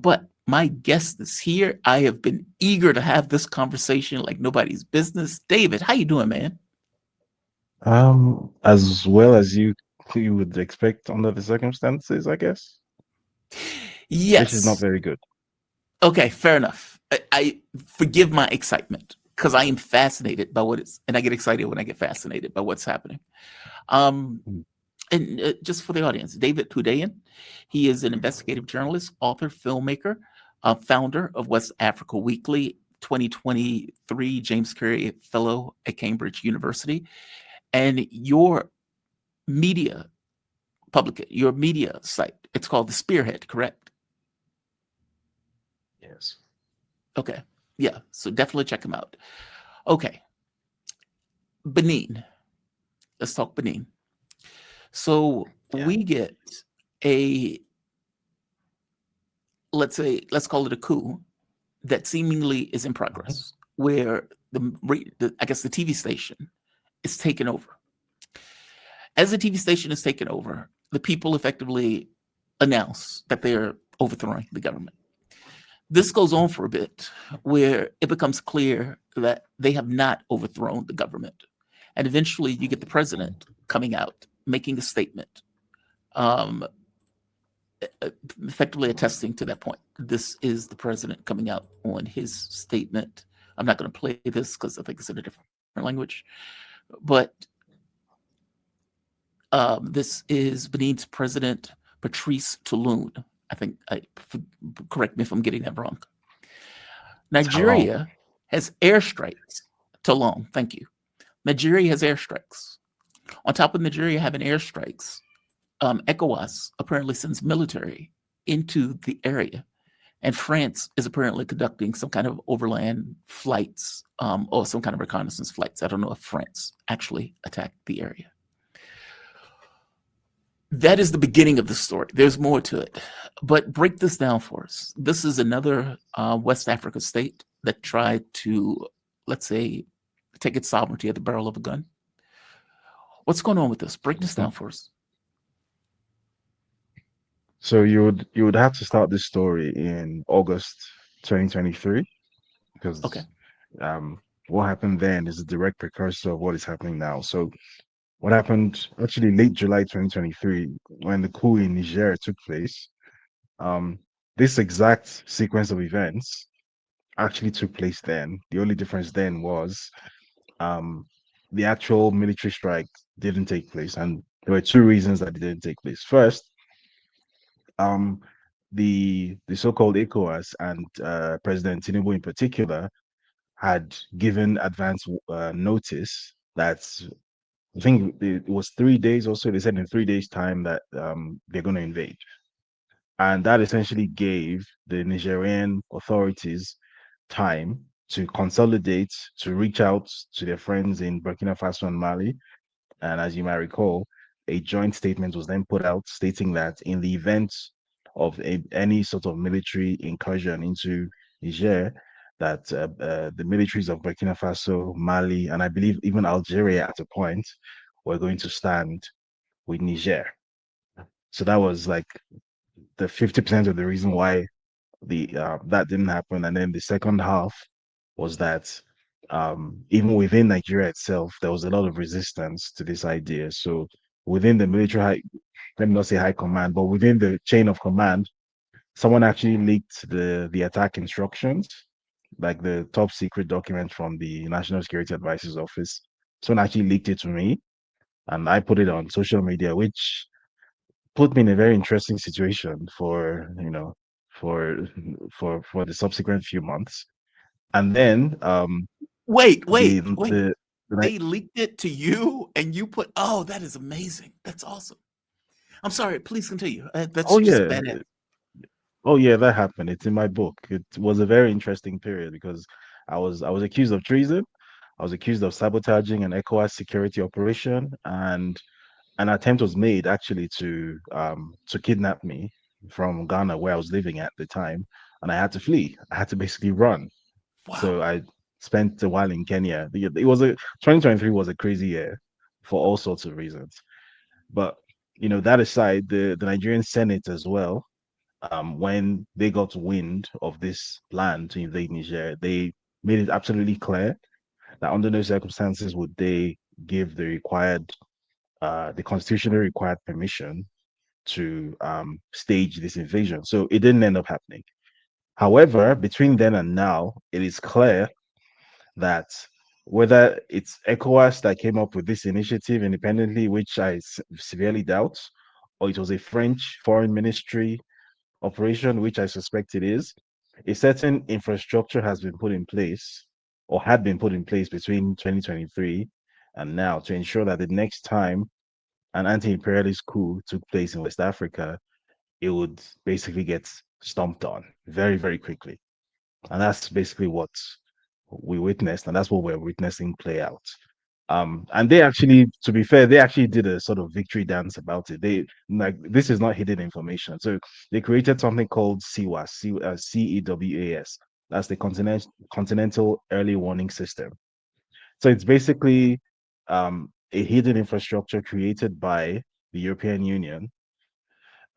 but my guest is here. I have been eager to have this conversation like nobody's business. David, how you doing, man? As well as you would expect under the circumstances, I guess, which is not Yes. very good. Okay, fair enough. I forgive my excitement because I am fascinated by what it's, and I get excited when I get fascinated by what's happening. Um, Mm. and just for the audience, David Hundeyin, he is an investigative journalist, author, filmmaker, founder of West Africa Weekly, 2023 James Curry Fellow at Cambridge University, and media your media site. It's called the Spearhead, correct? Yes. Okay, yeah. So definitely check him out. Okay, Benin. Let's talk Benin. So Yeah. we get a let's call it a coup that seemingly is in Mhm. progress, where the I guess the TV station is taken over. As the TV station is taken over, the people effectively announce that they're overthrowing the government. This goes on for a bit, where it becomes clear that they have not overthrown the government. And eventually you get the president coming out, making a statement, um, effectively attesting to that point. This is the president coming out on his statement. I'm not going to play this because I think it's in a different language, but this is Benin's president, Patrice Talon. I think, correct me if I'm getting that wrong. Talon. Nigeria has airstrikes. Talon, thank you. Nigeria has airstrikes. On top of Nigeria having airstrikes, ECOWAS apparently sends military into the area, and France is apparently conducting some kind of overland flights, or some kind of reconnaissance flights. I don't know if France actually attacked the area. That is the beginning of the story. There's more to it, but break this down for us. This is another West Africa state that tried to, let's say, take its sovereignty at the barrel of a gun. What's going on with this? Break this Mhm. down for us. So you would have to start this story in August 2023 Okay. because what happened then is a direct precursor of what is happening now. So what happened actually late July 2023 when the coup in Niger took place, um, this exact sequence of events actually took place then. The only difference then was um, the actual military strike didn't take place, and there were two reasons that it didn't take place. First, um, the so-called ECOWAS and President Tinubu in particular had given advance notice that I think it was 3 days or so. They said in 3 days' time that they're going to invade, and that essentially gave the Nigerian authorities time to consolidate, to reach out to their friends in Burkina Faso and Mali. And as you might recall, a joint statement was then put out stating that in the event of any sort of military incursion into Niger, that the militaries of Burkina Faso, Mali, and I believe even Algeria at a point were going to stand with Niger. So that was like the 50% of the reason why the that didn't happen. And then the second half was that even within Nigeria itself, there was a lot of resistance to this idea. So within the military high, let me not say high command, but within the chain of command, someone actually leaked the attack instructions, like the top secret document from the National Security Advisor's Office. Someone actually leaked it to me, and I put it on social media, which put me in a very interesting situation for for for the subsequent few months. And then Wait, the wait, wait. the night They leaked it to you and you put, oh, that is amazing. That's awesome. I'm sorry. Please continue. That's oh just yeah, badass. oh yeah, that happened. It's in my book. It was a very interesting period because I was accused of treason. I was accused of sabotaging an ECOWAS security operation, and an attempt was made actually to kidnap me from Ghana where I was living at the time, and I had to flee. I had to basically run. Wow. So I spent a while in Kenya. It was a 2023 was a crazy year for all sorts of reasons. But that aside, the Nigerian Senate as well when they got wind of this plan to invade Niger, they made it absolutely clear that under no circumstances would they give the constitutionally required permission to stage this invasion. So it didn't end up happening. However, between then and now, it is clear that whether it's ECOWAS that came up with this initiative independently, which I severely doubt, or it was a French foreign ministry operation, which I suspect it is, a certain infrastructure has been put in place or had been put in place between 2023 and now to ensure that the next time an anti-imperialist coup took place in West Africa, it would basically get stomped on very, very quickly. And that's basically what we witnessed, and that's what we're witnessing play out. And they actually, to be fair, they actually did a sort of victory dance about it. They like this is not hidden information. So they created something called CEWAS, CEWAS. That's the Continental Early Warning System. So it's basically a hidden infrastructure created by the European Union.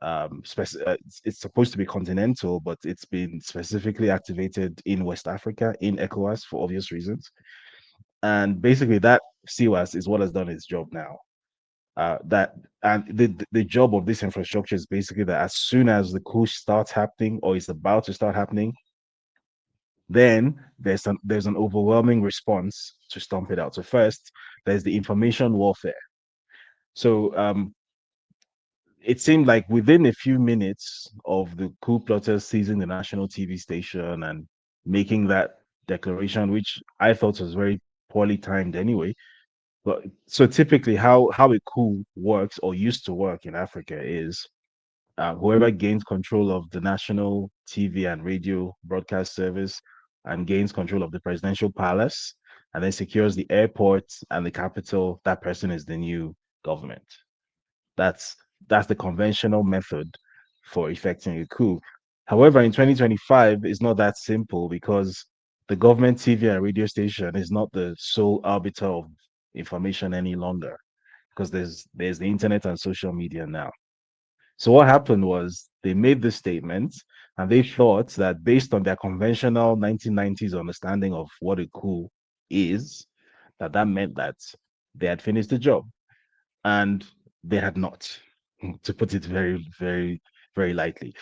It's supposed to be continental, but it's been specifically activated in West Africa in ECOWAS for obvious reasons. And basically, that CWAS is what has done its job now. That and the job of this infrastructure is basically that as soon as the coup starts happening or is about to start happening, then there's an overwhelming response to stomp it out. So first, there's the information warfare. So it seemed like within a few minutes of the coup plotters seizing the national TV station and making that declaration, which I thought was very poorly timed anyway. But so typically, how a coup works or used to work in Africa is whoever gains control of the national TV and radio broadcast service and gains control of the presidential palace and then secures the airports and the capital, that person is the new government. That's that's the conventional method for effecting a coup. However, in 2025, it's not that simple because the government TV and radio station is not the sole arbiter of information any longer because there's the internet and social media now. So what happened was they made this statement and they thought that based on their conventional 1990s understanding of what a coup is, that meant that they had finished the job. And they had not, to put it very, very, very lightly.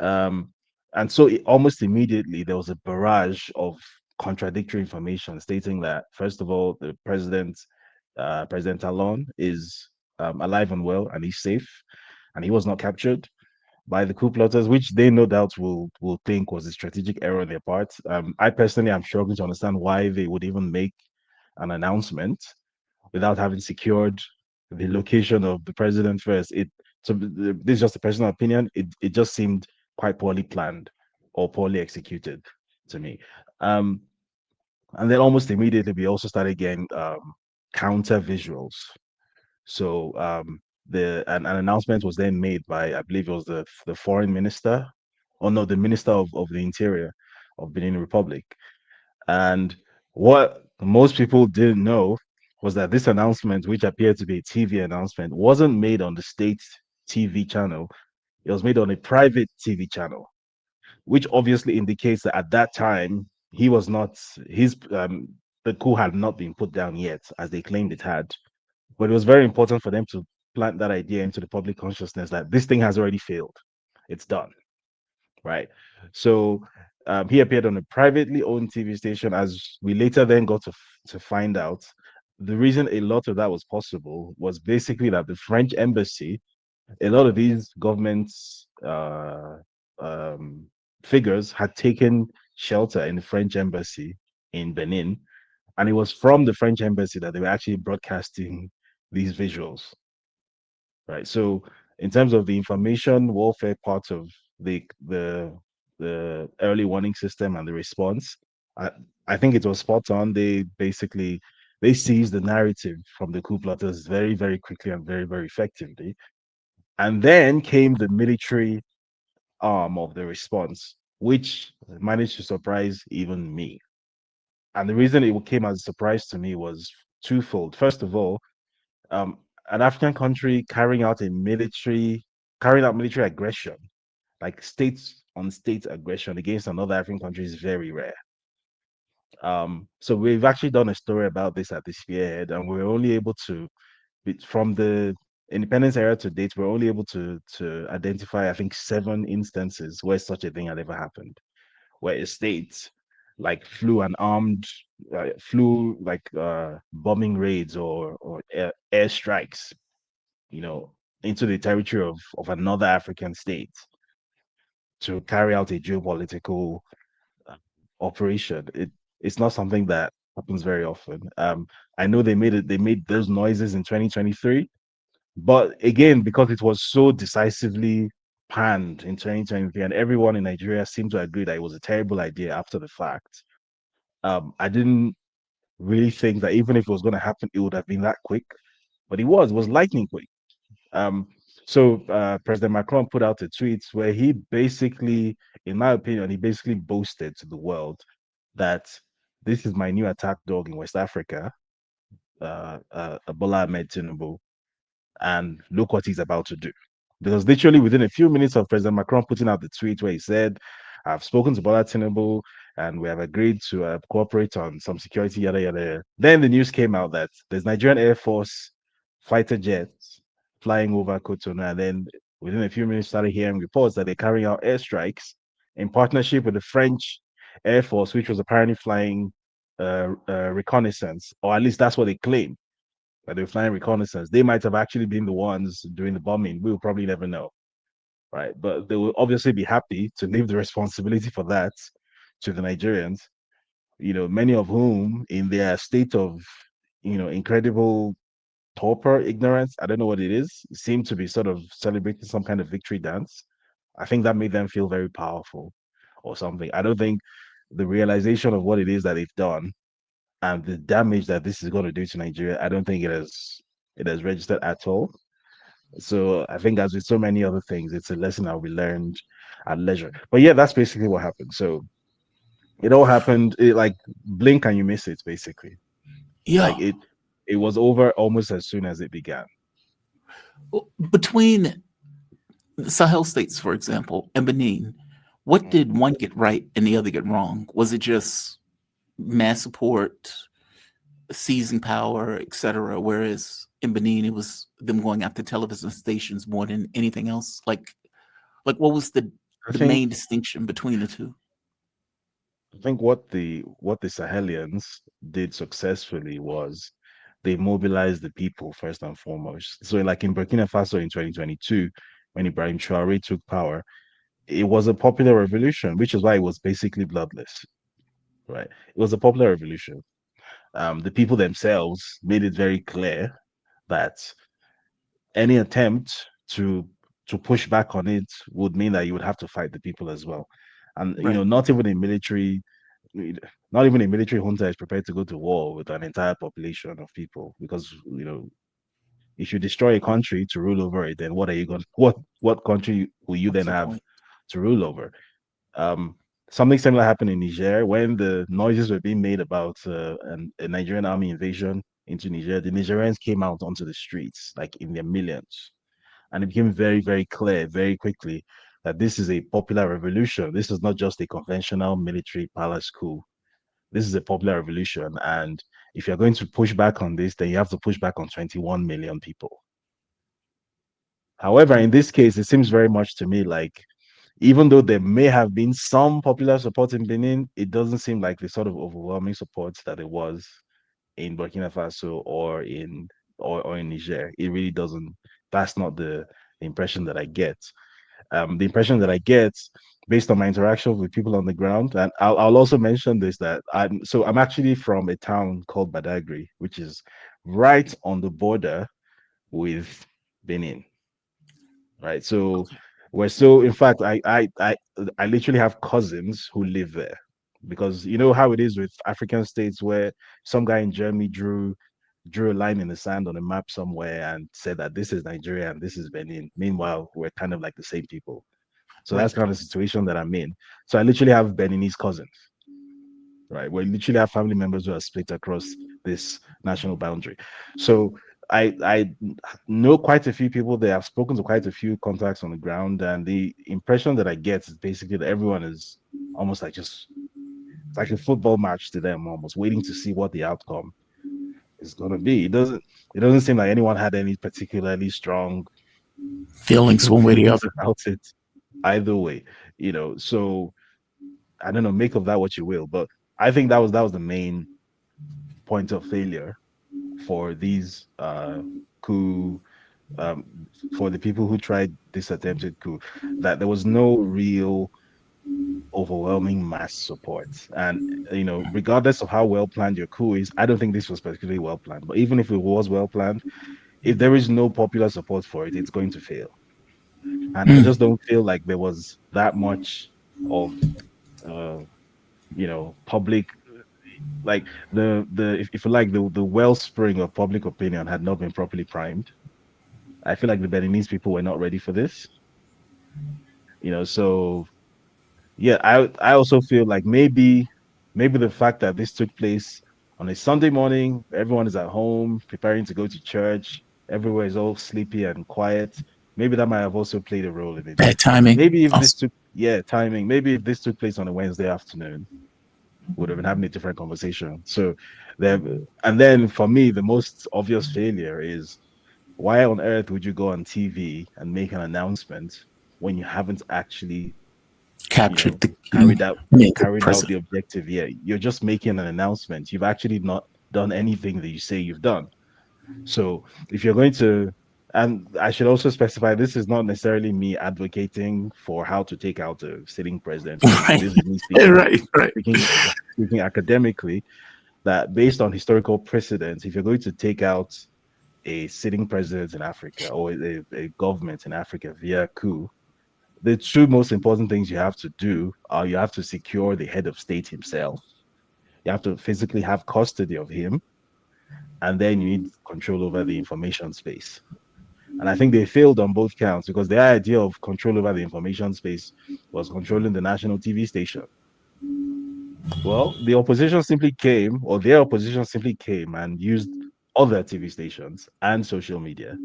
Um, and so almost immediately there was a barrage of contradictory information stating that first of all, the president, President Talon, is alive and well and he's safe, and he was not captured by the coup plotters, which they no doubt will think was a strategic error on their part. I personally am struggling to understand why they would even make an announcement without having secured the location of the president first. This is just a personal opinion. It just seemed quite poorly planned or poorly executed to me. Um, and then almost immediately we also started getting counter visuals. So an announcement was then made by I believe it was the foreign minister, or no, the minister of the interior of Benin Republic. And what most people didn't know was that this announcement, which appeared to be a TV announcement, wasn't made on the state TV channel. It was made on a private TV channel, which obviously indicates that at that time he was not his the coup had not been put down yet, as they claimed it had. But it was very important for them to plant that idea into the public consciousness that this thing has already failed. It's done, right? So he appeared on a privately owned TV station. As we later then got to find out, the reason a lot of that was possible was basically that the French embassy, a lot of these governments um, figures had taken shelter in the French embassy in Benin, and it was from the French embassy that they were actually broadcasting these visuals, right? So in terms of the information warfare part of the early warning system and the response, I, I think it was spot on. They seized the narrative from the coup plotters very, very quickly and very, very effectively. And then came the military arm of the response, which managed to surprise even me. And the reason it came as a surprise to me was twofold. First of all, um, an African country carrying out military aggression, like states on state aggression against another African country is very rare. So we've actually done a story about this at the Spearhead, and we're only able to, from the independence era to date, we're only able to identify, I think, 7 instances where such a thing had ever happened, where a state like flew like bombing raids or air strikes, you know, into the territory of another African state to carry out a geopolitical uh, operation. It's not something that happens very often. I know they made those noises in 2023, but again, because it was so decisively panned in 2023, and everyone in Nigeria seemed to agree that it was a terrible idea after the fact. I didn't really think that even if it was going to happen, it would have been that quick, but it was lightning quick. Um, so President Macron put out a tweet where he basically, in my opinion, he basically boasted to the world that this is my new attack dog in West Africa, Bola Ahmed Tinubu, and look what he's about to do. Because literally within a few minutes of President Macron putting out the tweet where he said, I've spoken to Bola Tinubu and we have agreed to cooperate on some security, yada, yada, yada. Then the news came out that there's Nigerian Air Force fighter jets flying over Cotonou. And then within a few minutes, started hearing reports that they're carrying out airstrikes in partnership with the French Air Force, which was apparently flying reconnaissance, or at least that's what they claim that they were flying reconnaissance. They might have actually been the ones doing the bombing. We'll probably never know, right? But they will obviously be happy to leave the responsibility for that to the Nigerians, many of whom in their state of, incredible torpor, ignorance, I don't know what it is, seem to be sort of celebrating some kind of victory dance. I think that made them feel very powerful or something. I don't think the realization of what it is that they've done and the damage that this is going to do to Nigeria, I don't think it has registered at all. So I think as with so many other things, it's a lesson that we learned at leisure. But yeah, that's basically what happened. So it all happened, like blink and you miss it, basically. Yeah. Like it was over almost as soon as it began. Between the Sahel states, for example, and Benin, what did one get right and the other get wrong? Was it just mass support, seizing power, etc.? Whereas in Benin, it was them going after television stations more than anything else. Like what was I the think main distinction between the two? I think what the Sahelians did successfully was they mobilized the people first and foremost. So like in Burkina Faso in 2022, when Ibrahim Traore took power, it was a popular revolution, which is why it was basically bloodless, right? It was a popular revolution. The people themselves made it very clear that any attempt to push back on it would mean that you would have to fight the people as well. And Right. not even a military junta is prepared to go to war with an entire population of people because if you destroy a country to rule over it, then what are you going what country will you What's then the have point? to rule over? Um, Something similar happened in Niger when the noises were being made about a Nigerian army invasion into Niger. The Nigerians came out onto the streets like in their millions, and it became very, very clear very quickly that this is a popular revolution. This is not just a conventional military palace coup. This is a popular revolution, and if you're going to push back on this, then you have to push back on 21 million people. However, Yeah. in this case, it seems very much to me like even though there may have been some popular support in Benin, it doesn't seem like the sort of overwhelming support that it was in Burkina Faso or in Niger. It really doesn't. That's not the impression that I get. The impression that I get based on my interaction with people on the ground, and I'll also mention this that I'm actually from a town called Badagry, which is right on the border with Benin, right? So Okay. in fact, I literally have cousins who live there because you know how it is with African states where some guy in Germany drew a line in the sand on a map somewhere and said that this is Nigeria and this is Benin. Meanwhile, we're kind of like the same people. So that's Right. kind of the situation that I'm in. So I literally have Beninese cousins, right? We literally have family members who are split across this national boundary. So I know quite a few people there. I've spoken to quite a few contacts on the ground, and the impression that I get is basically that everyone is almost like just it's like a football match to them, almost waiting to see what the outcome is going to be. It doesn't seem like anyone had any particularly strong Feelings one way or the feelings other. about it either way. So I don't know, make of that what you will, but I think that was the main point of failure for these coup um, for the people who tried this attempted coup, that there was no real overwhelming mass support. And regardless of how well planned your coup is, I don't think this was particularly well planned. But even if it was well planned, if there is no popular support for it, it's going to fail. And I Mm. just don't feel like there was that much of uh, public, like the if you like, the wellspring of public opinion had not been properly primed. I feel like the Beninese people were not ready for this. So yeah, I also feel like maybe the fact that this took place on a Sunday morning, everyone is at home preparing to go to church, everywhere is all sleepy and quiet. Maybe that might have also played a role in it. Bad timing. Maybe if this Also, took yeah, timing, maybe if this took place on a Wednesday afternoon, would have been having a different conversation. So there and then for me, the most obvious failure is why on earth would you go on TV and make an announcement when you haven't actually you captured know, the king, carried out made the carried out the president. objective. Yeah, you're just making an announcement. You've actually not done anything that you say you've done. So if you're going to, and I should also specify, this is not necessarily me advocating for how to take out a sitting president or anything. Right, This is me right, right. speaking, speaking academically. That based on historical precedents, if you're going to take out a sitting president in Africa or a government in Africa via coup, the two most important things you have to do are you have to secure the head of state himself. You have to physically have custody of him, and then you need control over the information space. And I think they failed on both counts because the idea of control over the information space was controlling the national TV station. Well, the opposition simply came, or their opposition simply came and used other TV stations and social media.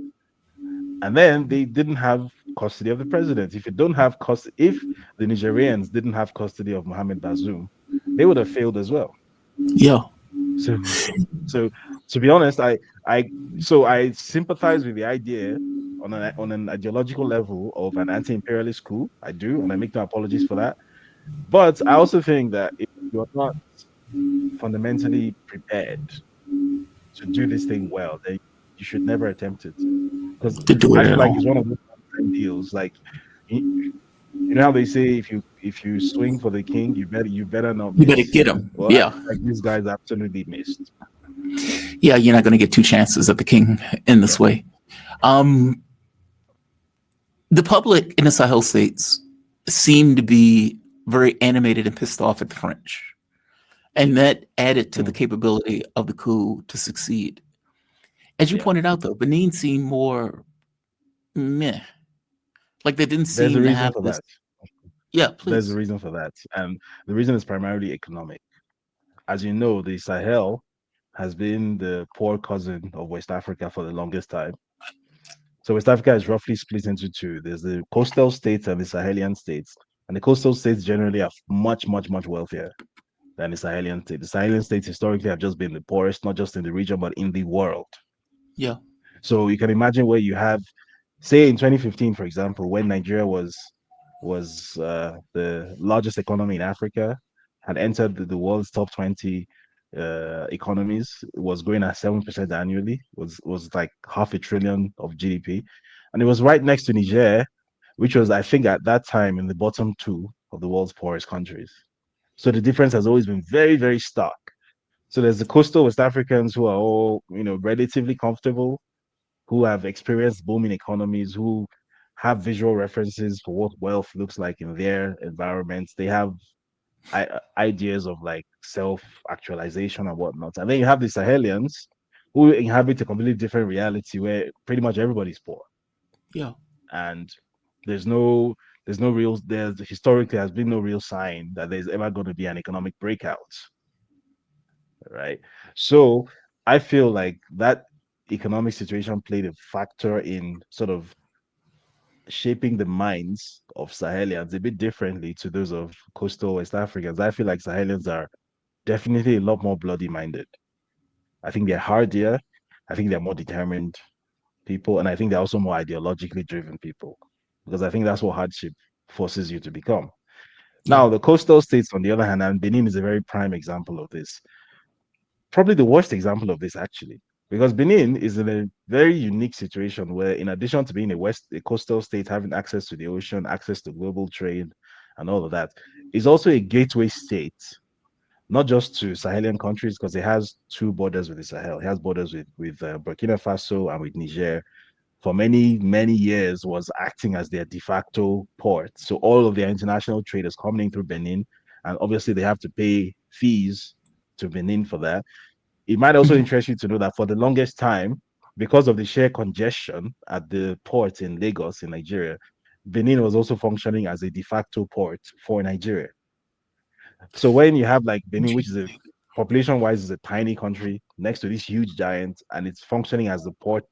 And then they didn't have custody of the president. If you don't have custody, if the Nigerians didn't have custody of Mohammed Bazoum, they would have failed as well. Yeah, So, so to be honest, I, so I sympathize with the idea on an ideological level of an anti-imperialist coup. I do, and I make no apologies for that. But I also think that if you're not fundamentally prepared to do this thing well, then you should never attempt it. Because to do it I feel at like all. it's one of those deals. Like you, you know how they say if you swing for the king, you better not You better miss. get him. Well, I Yeah, feel like these guys absolutely missed. yeah. You're not going to get two chances at the king in Yeah, this way. Um, the public in the Sahel states seem to be very animated and pissed off at the French, and that added to the mm. capability of the coup to succeed. As you Yeah. pointed out, though, Benin seemed more meh, like they didn't There's a seem to reason have for this. that. Yeah, There's a please. reason for that, and the reason is primarily economic. As you know, the Sahel has been the poor cousin of West Africa for the longest time. So West Africa is roughly split into two. There's the coastal states and the Sahelian states. And the coastal states generally are much, much, much wealthier than the Sahelian states. The Sahelian states historically have just been the poorest, not just in the region, but in the world. Yeah, So you can imagine where you have, say, in 2015, for example, when Nigeria was the largest economy in Africa, had entered the world's top 20 economies, was growing at 7% annually, was like half a trillion of GDP, and it was right next to Niger, which was, I think, at that time in the bottom two of the world's poorest countries. So the difference has always been very, very stark. So there's the coastal West Africans who are all, relatively comfortable, who have experienced booming economies, who have visual references for what wealth looks like in their environments. They have ideas of like self actualization and whatnot. And then you have the Sahelians who inhabit a completely different reality where pretty much everybody's poor. yeah, And there's no there's historically has been no real sign that there's ever going to be an economic breakout, right? So I feel like that economic situation played a factor in sort of shaping the minds of Sahelians a bit differently to those of coastal West Africans. I feel like Sahelians are definitely a lot more bloody minded. I think they're hardier. I think they're more determined people. And I think they're also more ideologically driven people because I think that's what hardship forces you to become. Yeah. Now, the coastal states, on the other hand, and Benin is a very prime example of this, probably the worst example of this, actually, because Benin is in a very unique situation where, in addition to being a coastal state, having access to the ocean, access to global trade, and all of that, is also a gateway state, not just to Sahelian countries, because it has two borders with the Sahel. It has borders with Burkina Faso and with Niger. For many, many years, was acting as their de facto port. So all of their international trade is coming in through Benin, and obviously they have to pay fees to Benin for that. It might also Mhm. interest you to know that for the longest time, because of the sheer congestion at the port in Lagos in Nigeria, Benin was also functioning as a de facto port for Nigeria. So when you have like Benin, which is a Interesting. population wise is a tiny country next to this huge giant, and it's functioning as the port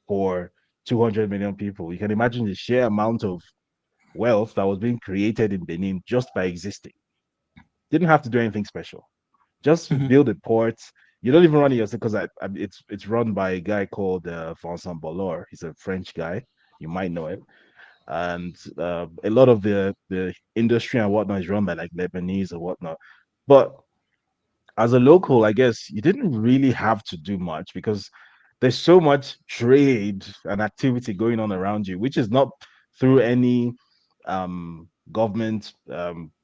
for 200 million people, you can imagine the sheer amount of wealth that was being created in Benin just by existing. Didn't have to do anything special. Just Mhm. build a port. You don't even run it yourself because it's run by a guy called Vincent Bollor. He's a French guy. You might know him. And a lot of the industry and whatnot is run by like Lebanese or whatnot. But as a local, I guess you didn't really have to do much because there's so much trade and activity going on around you, which is not through any government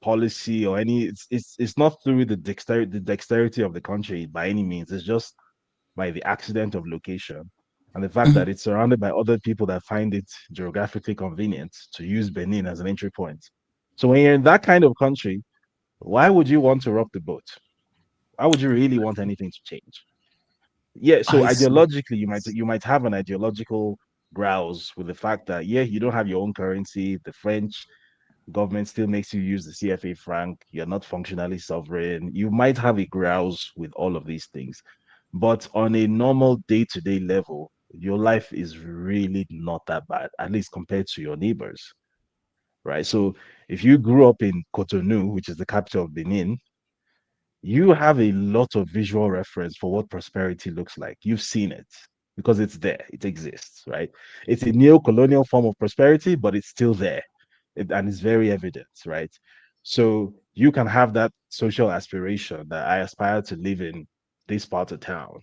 policy or any it's not through the dexterity of the country by any means. It's just by the accident of location and the fact that Mhm. it's surrounded by other people that find it geographically convenient to use Benin as an entry point. So when you're in that kind of country, why would you want to rock the boat? Why would you really want anything to change? Yeah, so I see. ideologically, you might have an ideological grouse with the fact that yeah, you don't have your own currency. The French government still makes you use the CFA franc. You're not functionally sovereign. You might have a grouse with all of these things, but on a normal day-to-day level, your life is really not that bad, at least compared to your neighbors, right? So if you grew up in Cotonou, which is the capital of Benin, you have a lot of visual reference for what prosperity looks like. You've seen it because it's there, it exists, right? It's a neo-colonial form of prosperity, but it's still there, and it's very evident, right? So you can have that social aspiration that I aspire to live in this part of town.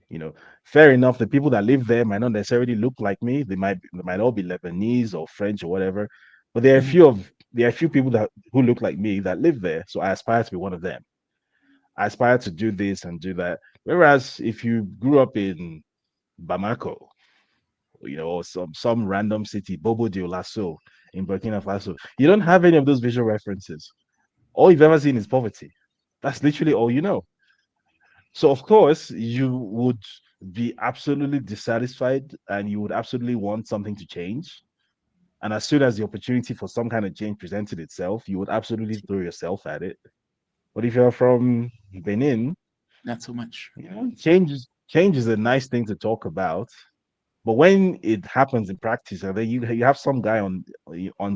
You know, fair enough. The people that live there might not necessarily look like me. They might all be Lebanese or French or whatever. But Mhm. there are a few people that who look like me that live there. So I aspire to be one of them. I aspire to do this and do that. Whereas if you grew up in Bamako, or some random city, Bobo Dioulasso in Burkina Faso, you don't have any of those visual references. All you've ever seen is poverty. That's literally all you know. So of course you would be absolutely dissatisfied and you would absolutely want something to change. And as soon as the opportunity for some kind of change presented itself, you would absolutely throw yourself at it. But if you're from Benin, Not so much. change is a nice thing to talk about, but when it happens in practice, and then you have some guy on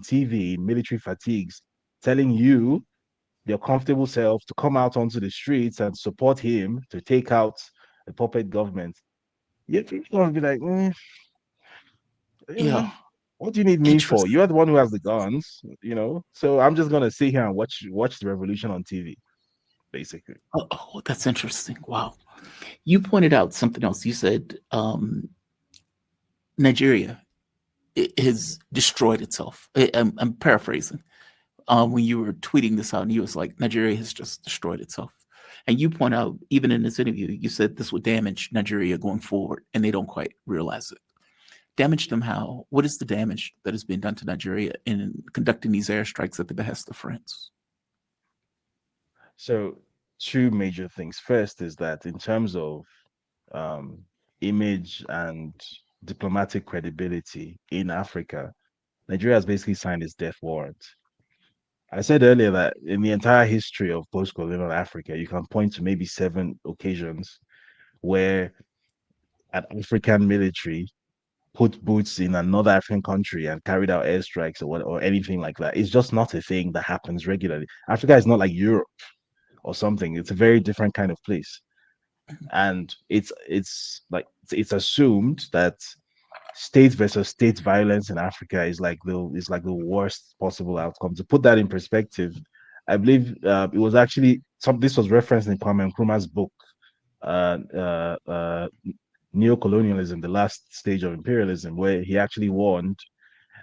TV in military fatigues telling you your comfortable self to come out onto the streets and support him to take out the puppet government, you're gonna be like, you Yeah. know, what do you need me for? Interesting. You're the one who has the guns. So I'm just gonna sit here and watch the revolution on TV, basically. Oh, that's interesting. Wow. You pointed out something else. You said Nigeria has destroyed itself. I'm paraphrasing. When you were tweeting this out, and you was like, Nigeria has just destroyed itself. And you point out, even in this interview, you said this would damage Nigeria going forward, and they don't quite realize it. Damage them how? What is the damage that has been done to Nigeria in conducting these airstrikes at the behest of France? So two major things. First is that in terms of um, image and diplomatic credibility in Africa, Nigeria has basically signed its death warrant. I said earlier that in the entire history of post-colonial Africa, you can point to maybe 7 occasions where an African military put boots in another African country and carried out airstrikes or anything like that. It's just not a thing that happens regularly. Africa is not like Europe or something. It's a very different kind of place. And it's assumed that state versus state violence in Africa is like the worst possible outcome. To put that in perspective, I believe it was actually this was referenced in Kwame Nkrumah's book, uh, uh, uh, Neocolonialism, the last stage of imperialism, where he actually warned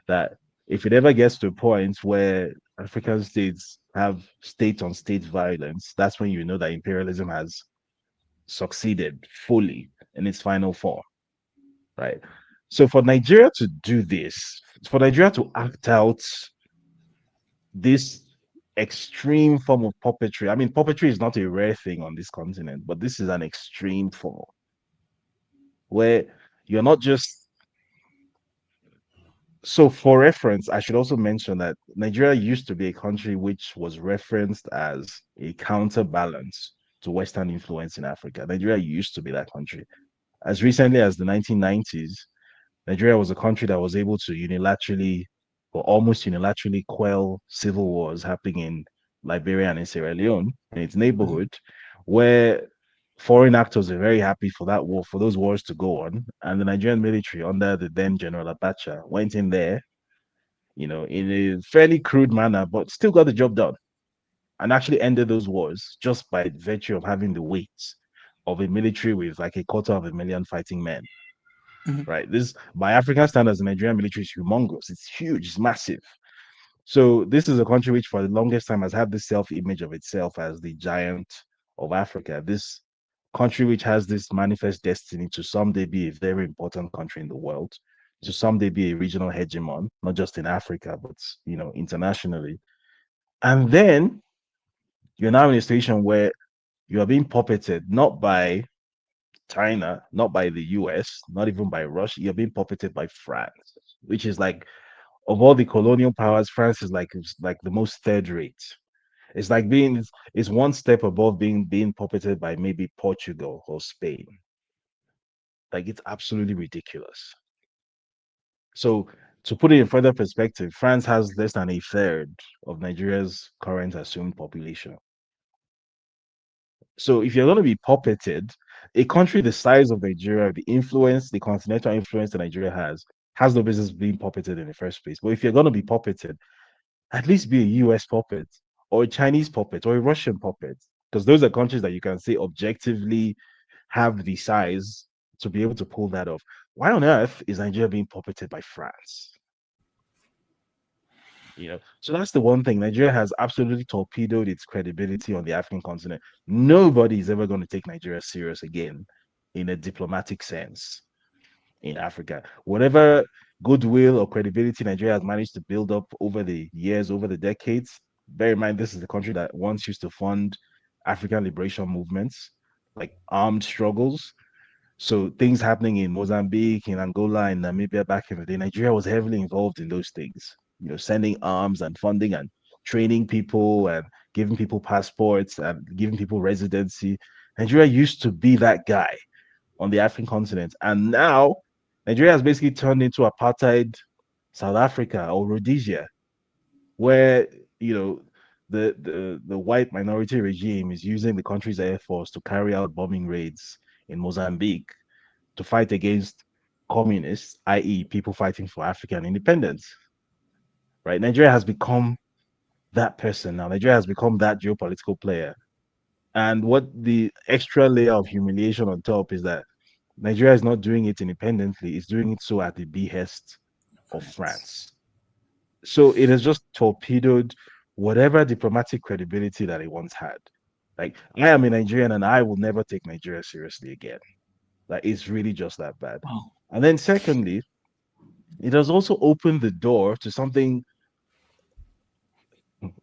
that if it ever gets to a point where African states have state on state violence, that's when you know that imperialism has succeeded fully in its final form, right? So for Nigeria to do this, for Nigeria to act out this extreme form of puppetry, I mean, puppetry is not a rare thing on this continent, but this is an extreme form where you're not just. So, for reference, I should also mention that Nigeria used to be a country which was referenced as a counterbalance to Western influence in Africa. Nigeria used to be that country. As recently as the 1990s, Nigeria was a country that was able to unilaterally or almost unilaterally quell civil wars happening in Liberia and in Sierra Leone in its Mhm. neighborhood, where foreign actors were very happy for that war, for those wars to go on. And the Nigerian military, under the then General Abacha, went in there, in a fairly crude manner, but still got the job done and actually ended those wars just by virtue of having the weight of a military with like 250,000 fighting men, Mhm. right? This, by African standards, the Nigerian military is humongous. It's huge, it's massive. So this is a country which, for the longest time, has had this self-image of itself as the giant of Africa. This country which has this manifest destiny to someday be a very important country in the world, to someday be a regional hegemon, not just in Africa, but internationally. And then you're now in a situation where you are being puppeted not by China, not by the US, not even by Russia. You're being puppeted by France, which is like, of all the colonial powers, France is like the most third rate. It's like it's one step above being puppeted by maybe Portugal or Spain. Like, it's absolutely ridiculous. So to put it in further perspective, France has less than a third of Nigeria's current assumed population. So if you're going to be puppeted, a country the size of Nigeria, the influence, the continental influence that Nigeria has no business being puppeted in the first place. But if you're going to be puppeted, at least be a US puppet or a Chinese puppet or a Russian puppet, because those are countries that you can say objectively have the size to be able to pull that off. Why on earth is Nigeria being puppeted by France? So that's the one thing. Nigeria has absolutely torpedoed its credibility on the African continent. Nobody is ever going to take Nigeria serious again in a diplomatic sense in Africa. Whatever goodwill or credibility Nigeria has managed to build up over the years, over the decades, bear in mind this is the country that once used to fund African liberation movements, like armed struggles. So things happening in Mozambique, in Angola, in Namibia back in the day, Nigeria was heavily involved in those things. Sending arms and funding and training people and giving people passports and giving people residency. Nigeria used to be that guy on the African continent, and now Nigeria has basically turned into apartheid South Africa or Rhodesia, where you know the white minority regime is using the country's air force to carry out bombing raids in Mozambique to fight against communists, i.e., people fighting for African independence. Right? Nigeria has become that person now. Nigeria has become that geopolitical player. And what the extra layer of humiliation on top is that Nigeria is not doing it independently, it's doing it so at the behest of France. France. So it has just torpedoed whatever diplomatic credibility that it once had. Like, I am a Nigerian and I will never take Nigeria seriously again. Like, it's really just that bad. Wow. And then, secondly, it has also opened the door to something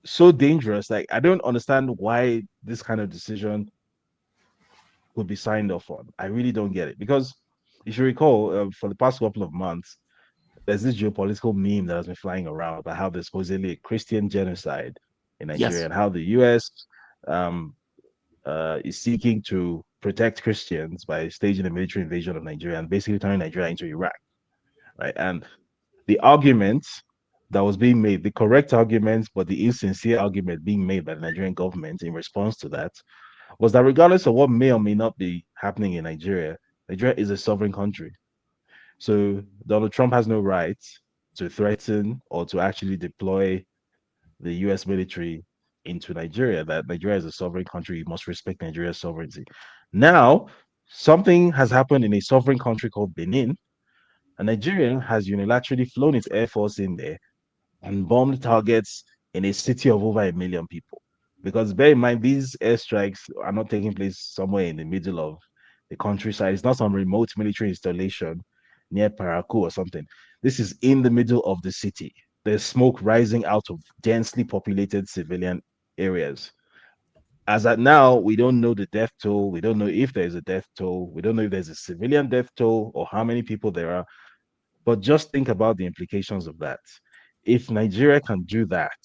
so dangerous. Like, I don't understand why this kind of decision would be signed off on. I really don't get it. Because if you recall, for the past couple of months, there's this geopolitical meme that has been flying around about how there's supposedly a Christian genocide in Nigeria Yes. and how the US um, is seeking to protect Christians by staging a military invasion of Nigeria and basically turning Nigeria into Iraq, right? And the argument that was being made, the correct argument, but the insincere argument being made by the Nigerian government in response to that was that regardless of what may or may not be happening in Nigeria, Nigeria is a sovereign country. So Donald Trump has no right to threaten or to actually deploy the US military into Nigeria, that Nigeria is a sovereign country. You must respect Nigeria's sovereignty. Now, something has happened in a sovereign country called Benin, and Nigeria has unilaterally flown its air force in there and bombed targets in a city of over 1 million people. Because bear in mind, these airstrikes are not taking place somewhere in the middle of the countryside. It's not some remote military installation near Parakou or something. This is in the middle of the city. There's smoke rising out of densely populated civilian areas. As at now, we don't know the death toll. We don't know if there's a death toll. We don't know if there's a civilian death toll or how many people there are. But just think about the implications of that. If Nigeria can do that,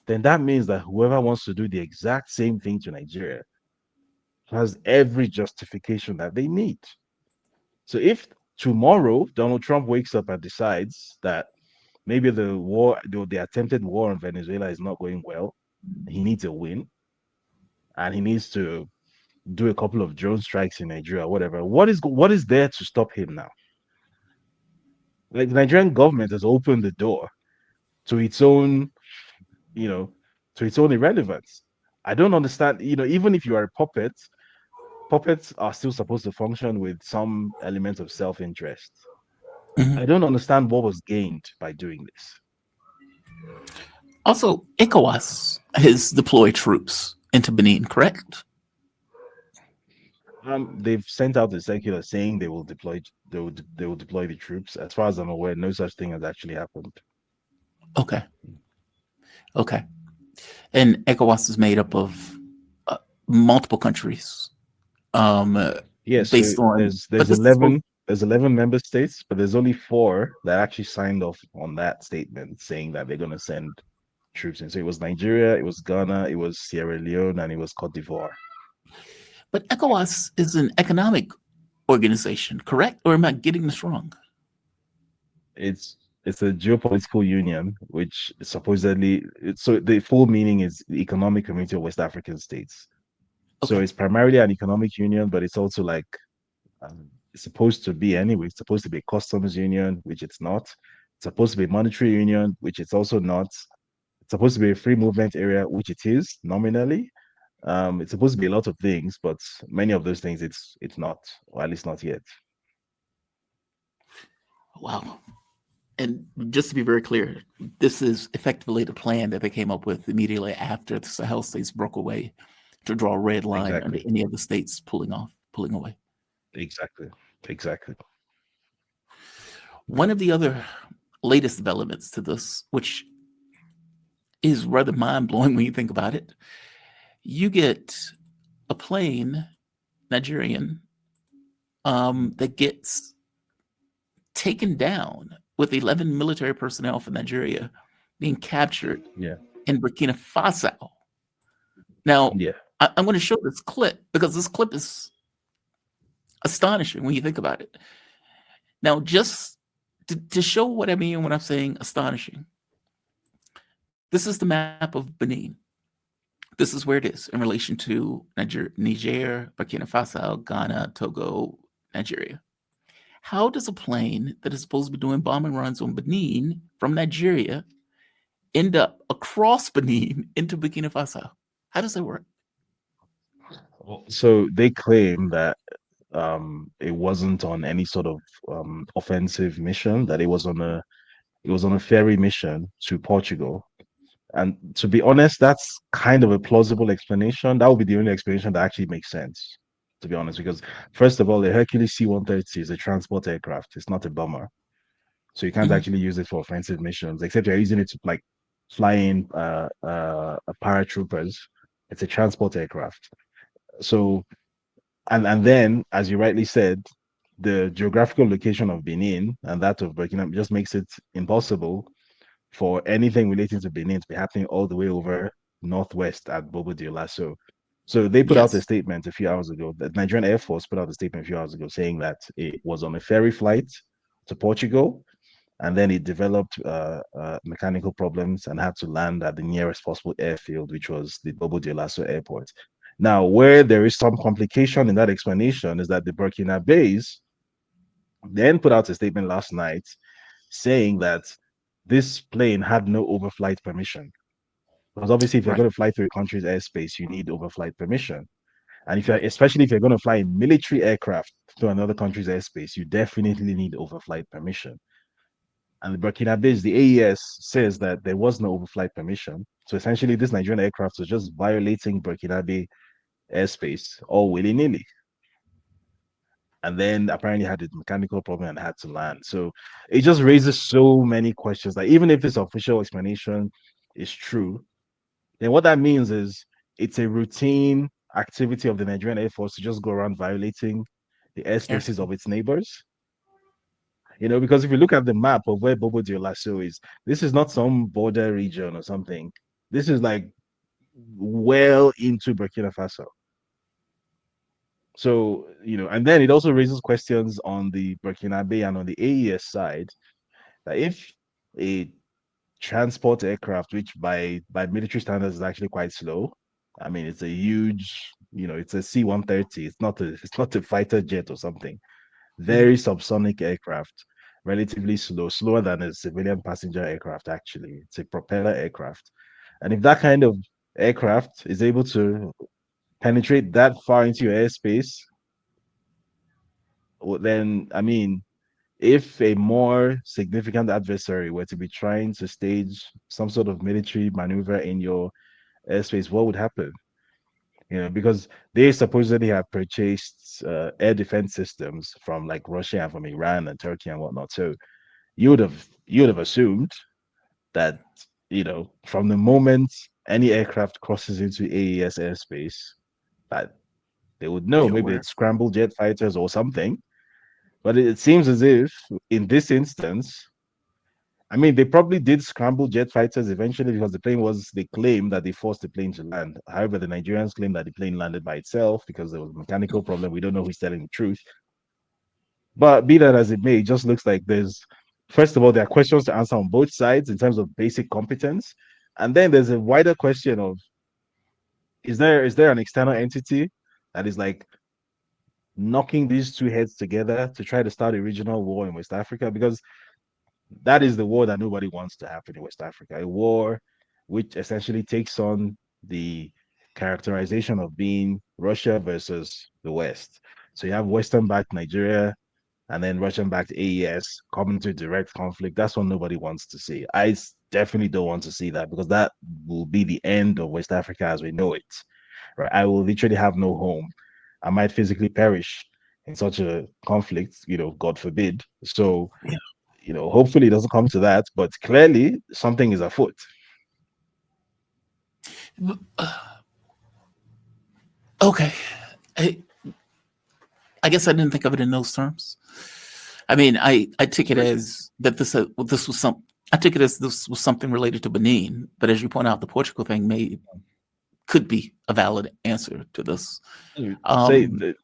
then that means that whoever wants to do the exact same thing to Nigeria has every justification that they need. So if tomorrow Donald Trump wakes up and decides that maybe the attempted war on Venezuela is not going well, he needs a win, and he needs to do a couple of drone strikes in Nigeria, whatever. What is there to stop him now? Like the Nigerian government has opened the door to its own, you know, to its own irrelevance. I don't understand. Even if you are a puppet, puppets are still supposed to function with some element of self-interest. Mhm. I don't understand what was gained by doing this. Also, ECOWAS has deployed troops into Benin, correct? They've sent out a circular saying they will deploy the troops. As far as I'm aware, no such thing has actually happened. Okay. Okay. And ECOWAS is made up of multiple countries, Yeah, so based on, there's but this is supposed, 11 member states, but there's only four that actually signed off on that statement saying that they're going to send troops in. So it was Nigeria, it was Ghana, it was Sierra Leone, and it was Cote d'Ivoire. but ECOWAS is an economic organization, correct? Or am I getting this wrong? It's a geopolitical union, which supposedly so the full meaning is the Economic Community of West African States. So Okay. it's primarily an economic union, but it's also like it's supposed to be anyway. It's supposed to be a customs union, which it's not. It's supposed to be a monetary union, which it's also not. It's supposed to be a free movement area, which it is nominally. It's supposed to be a lot of things, but many of those things it's not, or at least not yet. Wow. And just to be very clear, this is effectively the plan that they came up with immediately after the Sahel states broke away to draw a red line under Exactly. any of the states pulling away. Exactly. Exactly. One of the other latest developments to this, which is rather mind blowing when you think about it, you get a plane, Nigerian, that gets taken down with 11 military personnel from Nigeria being captured Yeah. in Burkina Faso. Now, Yeah. I'm going to show this clip because this clip is astonishing when you think about it. Now, just to show what I mean when I'm saying astonishing, this is the map of Benin. This is where it is in relation to Niger, Burkina Faso, Ghana, Togo, Nigeria. How does a plane that is supposed to be doing bombing runs on Benin from Nigeria end up across Benin into Burkina Faso? How does that work? So they claim that it wasn't on any sort of offensive mission, that it was on a ferry mission to Portugal. And to be honest, that's kind of a plausible explanation. That would be the only explanation that actually makes sense, to be honest, because first of all, the Hercules C-130 is a transport aircraft. It's not a bomber. So you can't Mhm. actually use it for offensive missions, except you're using it to like fly in paratroopers. It's a transport aircraft. So and then, as you rightly said, the geographical location of Benin and that of Burkina just makes it impossible for anything relating to Benin to be happening all the way over northwest at Bobo Dioulasso. So they put out a Yes. statement a few hours ago. The Nigerian Air Force put out a statement a few hours ago saying that it was on a ferry flight to Portugal, and then it developed mechanical problems and had to land at the nearest possible airfield, which was the Bobo Dioulasso Airport. Now, where there is some complication in that explanation is that the Burkina Faso then put out a statement last night saying that this plane had no overflight permission. Because obviously, if you're Right. going to fly through a country's airspace, you need overflight permission. And if you're, especially if you're going to fly a military aircraft to another country's airspace, you definitely need overflight permission. And the Burkina Faso, the AES says that there was no overflight permission. So essentially, this Nigerian aircraft was just violating Burkina Faso airspace all willy nilly. And then apparently had a mechanical problem and had to land. So it just raises so many questions. Like, even if this official explanation is true, then what that means is it's a routine activity of the Nigerian Air Force to just go around violating the airspaces Airspace. of its neighbors. Because if you look at the map of where Bobo Dioulasso is, this is not some border region or something. This is like well into Burkina Faso. So, and then it also raises questions on the Burkina Faso and on the AES side that if a transport aircraft, which by military standards is actually quite slow. I mean, it's a huge, it's a C-130. It's not a fighter jet or something. Mhm. Very subsonic aircraft, relatively slow, slower than a civilian passenger aircraft, actually. It's a propeller aircraft. And if that kind of aircraft is able to penetrate that far into your airspace, then I mean, if a more significant adversary were to be trying to stage some sort of military maneuver in your airspace, what would happen? Because they supposedly have purchased air defense systems from like Russia and from Iran and Turkey and whatnot. So you would have assumed that from the moment any aircraft crosses into AES airspace, that they would know You're maybe aware. it's scrambled jet fighters or something. But it seems as if in this instance, I mean, they probably did scramble jet fighters eventually because they claimed that they forced the plane to land. However, the Nigerians claim that the plane landed by itself because there was a mechanical problem. We don't know who's telling the truth. But be that as it may, it just looks like first of all, there are questions to answer on both sides in terms of basic competence. And then there's a wider question of is there an external entity that is like knocking these two heads together to try to start a regional war in West Africa? Because that is the war that nobody wants to happen in West Africa. A war which essentially takes on the characterization of being Russia versus the West. So you have Western backed Nigeria and then Russian backed AES coming to direct conflict. That's what nobody wants to see. Definitely don't want to see that because that will be the end of West Africa as we know it. Right? I will literally have no home. I might physically perish in such a conflict, God forbid. So Yeah. hopefully it doesn't come to that, but clearly something is afoot. Okay. I, I guess I didn't think of it in those terms. I mean, I took it as that this was some. I took it as this was something related to Benin, but as you point out, the Portugal thing could be a valid answer to this. Say Um, that,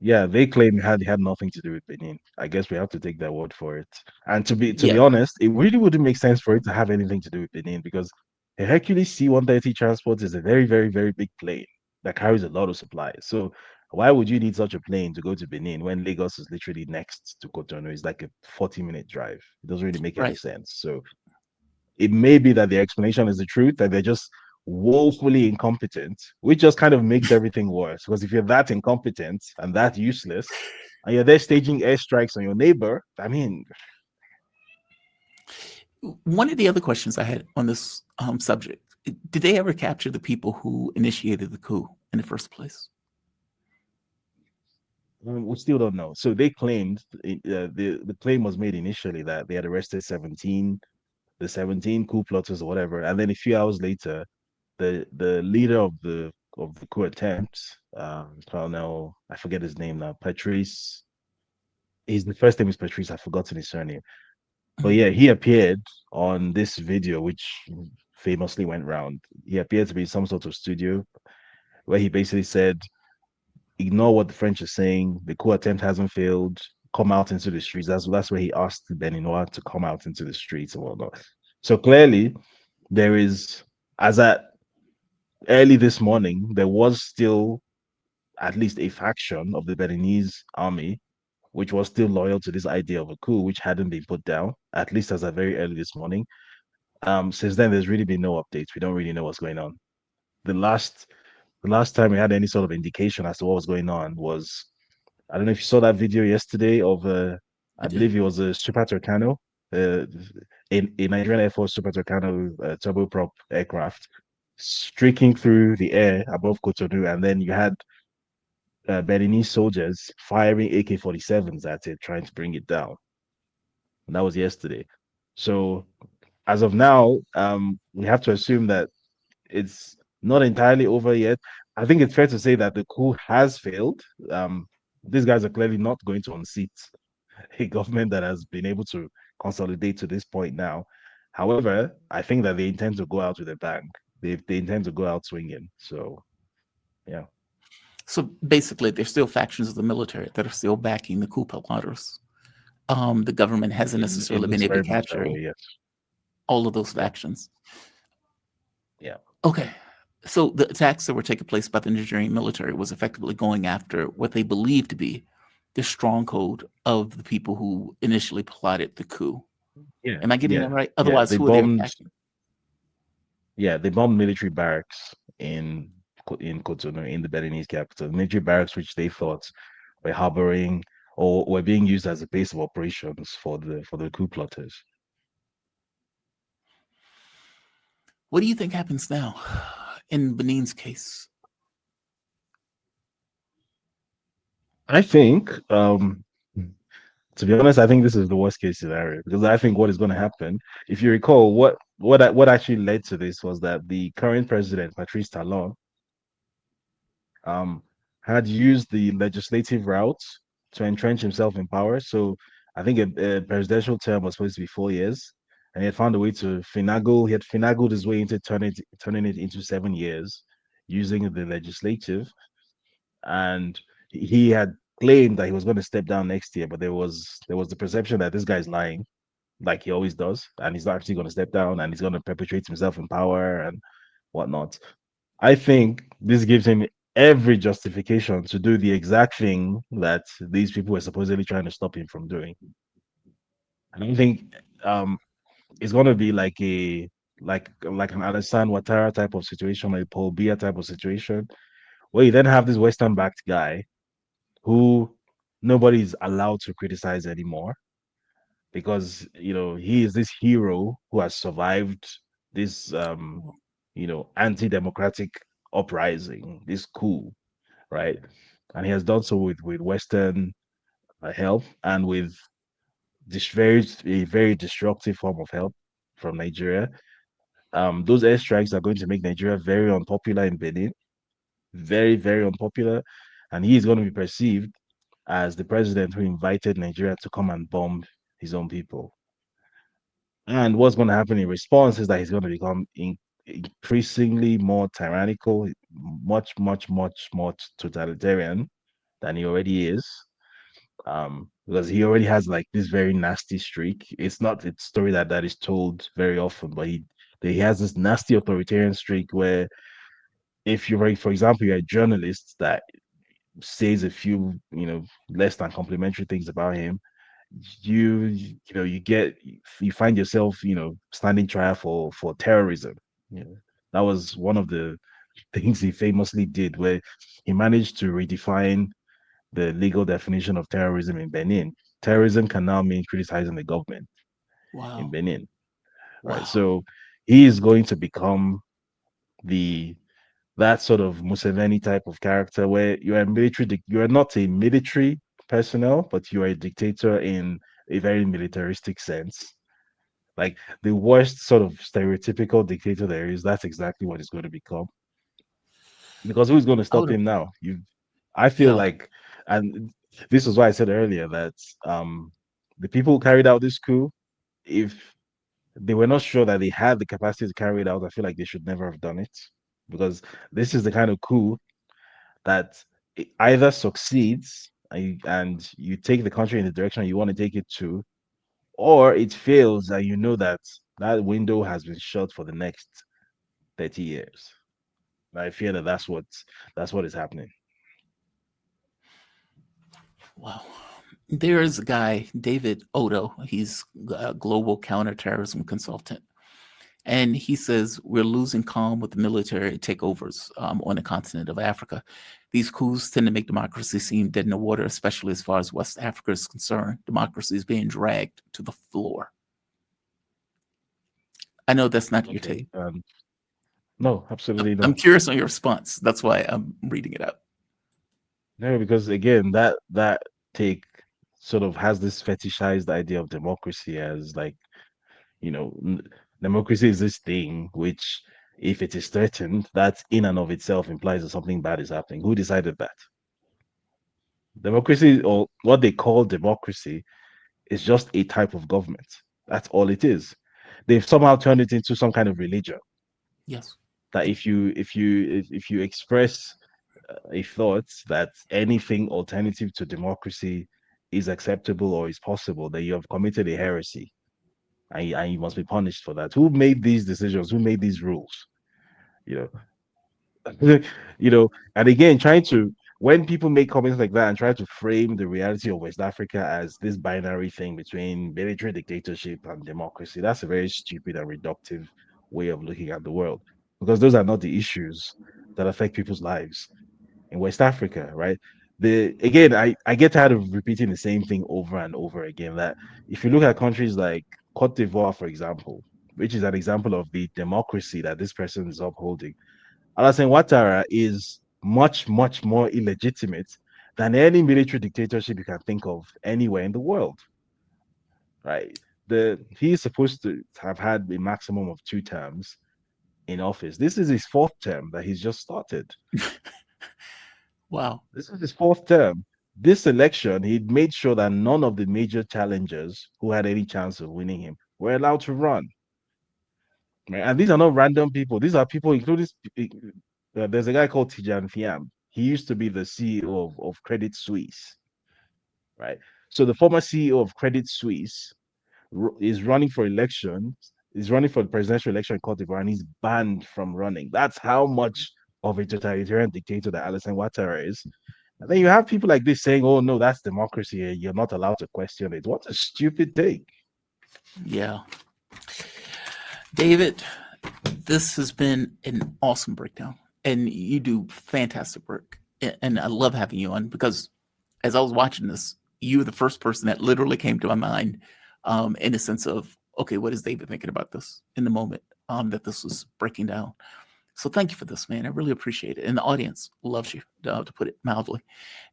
yeah, they claim it had nothing to do with Benin. I guess we have to take their word for it. And to be yeah, honest, it really wouldn't make sense for it to have anything to do with Benin because a Hercules C-130 transport is a very, very, very big plane that carries a lot of supplies. So why would you need such a plane to go to Benin when Lagos is literally next to Cotonou? It's like a 40-minute drive. It doesn't really make any right. sense. So it may be that the explanation is the truth, that they're just woefully incompetent, which just kind of makes everything worse. Because if you're that incompetent and that useless, and you're there staging airstrikes on your neighbor, I mean, One of the other questions I had on this subject: did they ever capture the people who initiated the coup in the first place? we still don't know. So they claimed the claim was made initially that they had arrested 17 coup plotters or whatever, and then a few hours later, the leader of the coup attempt, Colonel, I forget his name now, Patrice. The first name is Patrice. I've forgotten his surname. But Mhm. yeah, he appeared on this video, which famously went round. He appeared to be in some sort of studio, where he basically said, ignore what the French are saying. The coup attempt hasn't failed. Come out into the streets. That's where he asked the Beninois to come out into the streets and whatnot. So clearly, there is, as at early this morning, there was still at least a faction of the Beninese army which was still loyal to this idea of a coup, which hadn't been put down, at least as of very early this morning. Since then, there's really been no updates. We don't really know what's going on. The last the last time we had any sort of indication as to what was going on was, I don't know if you saw that video yesterday of I I did. believe it was a Super Tucano, uh, a Nigerian Air Force Super Tucano turboprop aircraft streaking through the air above Cotonou, and then you had Beninese soldiers firing AK-47s at it, trying to bring it down. And that was yesterday. So as of now, we have to assume that it's not entirely over yet. I think it's fair to say that the coup has failed. Um, these guys are clearly not going to unseat a government that has been able to consolidate to this point now. However, I think that they intend to go out with a bang. They intend to go out swinging. So yeah, So basically, there's still factions of the military that are still backing the coup plotters. The government hasn't it necessarily been looks able to very much that capture way. Yes. all of those Yeah. factions. Yeah. Okay. So the attacks that were taking place by the Nigerian military was effectively going after what they believed to be the stronghold of the people who initially plotted the coup. Yeah. Am I getting that Yeah. right? Yeah. Otherwise, who are they attacking? They bombed military barracks in Cotonou, in the Beninese capital. Military barracks, which they thought were harboring or were being used as a base of operations for the coup plotters. What do you think happens now in Benin's case? I think, to be honest, I think this is the worst case scenario because I think what is going to happen, if you recall, what actually led to this was that the current president, Patrice Talon, um, had used the legislative route to entrench himself in power. So I think a presidential term was supposed to be 4 years, and he had found a way to finagle. He had finagled his way into turning it into 7 years using the legislative, and he had claimed that he was going to step down next year, but there was the perception that this guy's lying, like he always does, and he's not actually going to step down, and he's going to perpetuate himself in power and whatnot. I think this gives him every justification to do the exact thing that these people were supposedly trying to stop him from doing. I don't think um it's gonna be like an Alassane Ouattara type of situation, like Paul Biya type of situation, where you then have this Western backed guy who nobody's allowed to criticize anymore because he is this hero who has survived this anti-democratic uprising, this coup, right? And he has done so with Western help and with this a very destructive form of help from Nigeria. Those airstrikes are going to make Nigeria very unpopular in Benin, very, very unpopular, and he is going to be perceived as the president who invited Nigeria to come and bomb his own people. And what's going to happen in response is that he's going to become increasingly more tyrannical, much, much, much more totalitarian than he already is. Because he already has like this very nasty streak. It's not a story that is told very often, but he has this nasty authoritarian streak where if you're, for example, you're a journalist that says a few, less than complimentary things about him, you find yourself, standing trial for terrorism. You know, that was one of the things he famously did, where he managed to redefine the legal definition of terrorism in Benin. Terrorism can now mean criticizing the government in Wow. Benin, right? Wow. So he is going to become the that sort of Museveni type of character where you're not a military personnel, but you are a dictator in a very militaristic sense. Like the worst sort of stereotypical dictator there is, that's exactly what it's going to become. Because who's going to I stop would have, him now? I feel yeah. like, and this is why I said earlier that um, the people who carried out this coup, if they were not sure that they had the capacity to carry it out, I feel like they should never have done it because this is the kind of coup. that it either succeeds and you take the country in the direction you want to take it to, or it fails and you know that that window has been shut for the next 30 years. I fear that that's what is happening. Wow. There's a guy, David Odo. He's a global counterterrorism consultant. And he says we're losing calm with military takeovers on the continent of Africa. These coups tend to make democracy seem dead in the water, especially as far as West Africa is concerned. Democracy is being dragged to the floor. I know that's not your Okay. take. No, absolutely I'm not. curious on your response. That's why I'm reading it out. No, because again, that take sort of has this fetishized idea of democracy as like, you know, democracy is this thing which, if it is threatened, that in and of itself implies that something bad is happening. Who decided that? Democracy, or what they call democracy, is just a type of government. That's all it is. They've somehow turned it into some kind of religion Yes. that if you express a thought that anything alternative to democracy is acceptable or is possible, then you have committed a heresy, and you must be punished for that. Who made these decisions? Who made these rules? You know, and again, trying to when people make comments like that and try to frame the reality of West Africa as this binary thing between military dictatorship and democracy, that's a very stupid and reductive way of looking at the world, because those are not the issues that affect people's lives in West Africa, right? I get tired of repeating the same thing over and over again. That if you look at countries like Cote d'Ivoire, for example, which is an example of the democracy that this person is upholding, Alassane Ouattara is much, much more illegitimate than any military dictatorship you can think of anywhere in the world, right? He is supposed to have had a maximum of 2 terms in office. This is his fourth term that he's just started. Wow. This is his fourth term. This election, he made sure that none of the major challengers who had any chance of winning him were allowed to run. Right? And these are not random people. These are people, including there's a guy called Tijan Fiam. He used to be the CEO of Credit Suisse, right? So the former CEO of Credit Suisse is running for election, is running for the presidential election in Cote d'Ivoire, and he's banned from running. That's how much of a totalitarian dictator that Alassane Ouattara is. And then you have people like this saying, "Oh no, that's democracy. You're not allowed to question it." What a stupid take! Yeah. David, this has been an awesome breakdown, and you do fantastic work. And I love having you on because as I was watching this, you were the first person that literally came to my mind in the sense of, okay, what is David thinking about this in the moment that this was breaking down? So thank you for this, man. I really appreciate it. And the audience loves you, to put it mildly.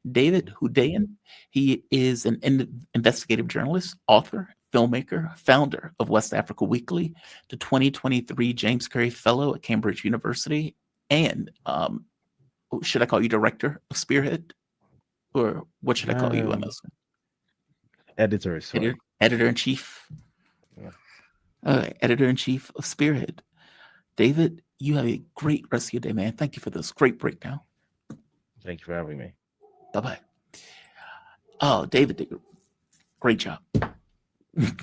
David Hundeyin, he is an investigative journalist, author, filmmaker, founder of West Africa Weekly, the 2023 James Curry Fellow at Cambridge University, and should I call you director of Spearhead? Or what should I call you on Um, this? Editor is fine. Editor in chief. Yeah. Editor in chief of Spearhead. David, you have a great rest of your day, man. Thank you for this great breakdown. Thank you for having me. Bye bye. Oh, David, great job. Great